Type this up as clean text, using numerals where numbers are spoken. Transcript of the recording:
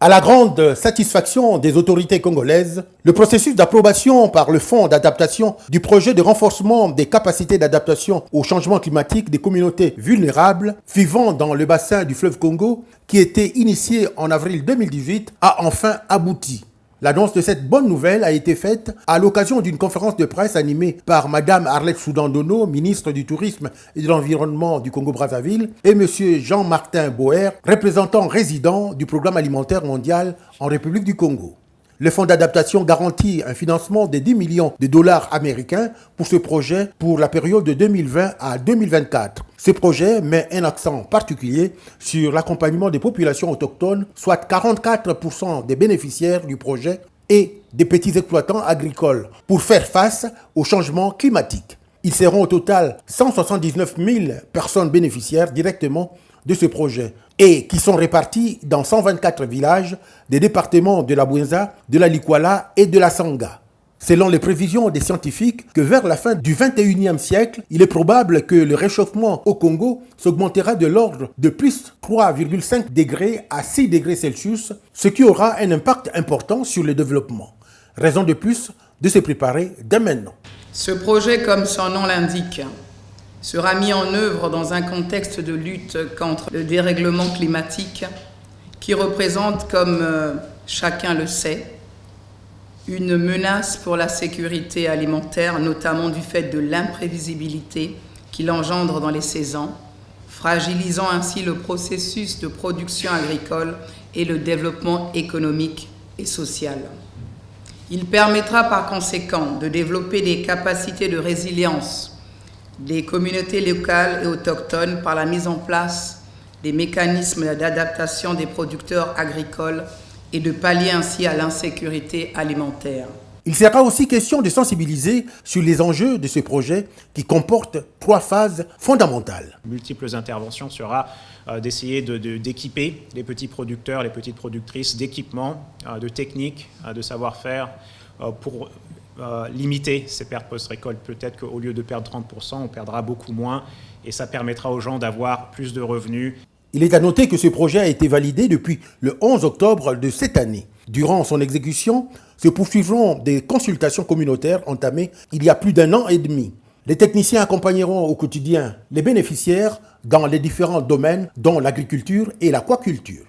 À la grande satisfaction des autorités congolaises, le processus d'approbation par le Fonds d'adaptation du projet de renforcement des capacités d'adaptation au changement climatique des communautés vulnérables vivant dans le bassin du fleuve Congo, qui était initié en avril 2018, a enfin abouti. L'annonce de cette bonne nouvelle a été faite à l'occasion d'une conférence de presse animée par Mme Arlette Soudan-Dono, ministre du Tourisme et de l'Environnement du Congo-Brazzaville, et M. Jean-Martin Boer, représentant résident du Programme alimentaire mondial en République du Congo. Le fonds d'adaptation garantit un financement de 10 millions de dollars américains pour ce projet pour la période de 2020 à 2024. Ce projet met un accent particulier sur l'accompagnement des populations autochtones, soit 44% des bénéficiaires du projet et des petits exploitants agricoles, pour faire face au changement climatique. Ils seront au total 179 000 personnes bénéficiaires directement de ce projet et qui sont répartis dans 124 villages des départements de la Bouenza, de la Likwala et de la Sanga. Selon les prévisions des scientifiques, que vers la fin du 21e siècle, il est probable que le réchauffement au Congo s'augmentera de l'ordre de plus 3,5 degrés à 6 degrés Celsius, ce qui aura un impact important sur le développement. Raison de plus de se préparer dès maintenant. Ce projet, comme son nom l'indique, sera mis en œuvre dans un contexte de lutte contre le dérèglement climatique qui représente, comme chacun le sait, une menace pour la sécurité alimentaire, notamment du fait de l'imprévisibilité qu'il engendre dans les saisons, fragilisant ainsi le processus de production agricole et le développement économique et social. Il permettra par conséquent de développer des capacités de résilience des communautés locales et autochtones par la mise en place des mécanismes d'adaptation des producteurs agricoles et de pallier ainsi à l'insécurité alimentaire. Il sera aussi question de sensibiliser sur les enjeux de ce projet qui comporte 3 phases fondamentales. Multiples interventions sera d'essayer d'équiper les petits producteurs, les petites productrices d'équipements, de techniques, de savoir-faire pour limiter ces pertes post-récolte. Peut-être qu'au lieu de perdre 30%, on perdra beaucoup moins et ça permettra aux gens d'avoir plus de revenus. Il est à noter que ce projet a été validé depuis le 11 octobre de cette année. Durant son exécution, se poursuivront des consultations communautaires entamées il y a plus d'1 an et demi. Les techniciens accompagneront au quotidien les bénéficiaires dans les différents domaines, dont l'agriculture et l'aquaculture.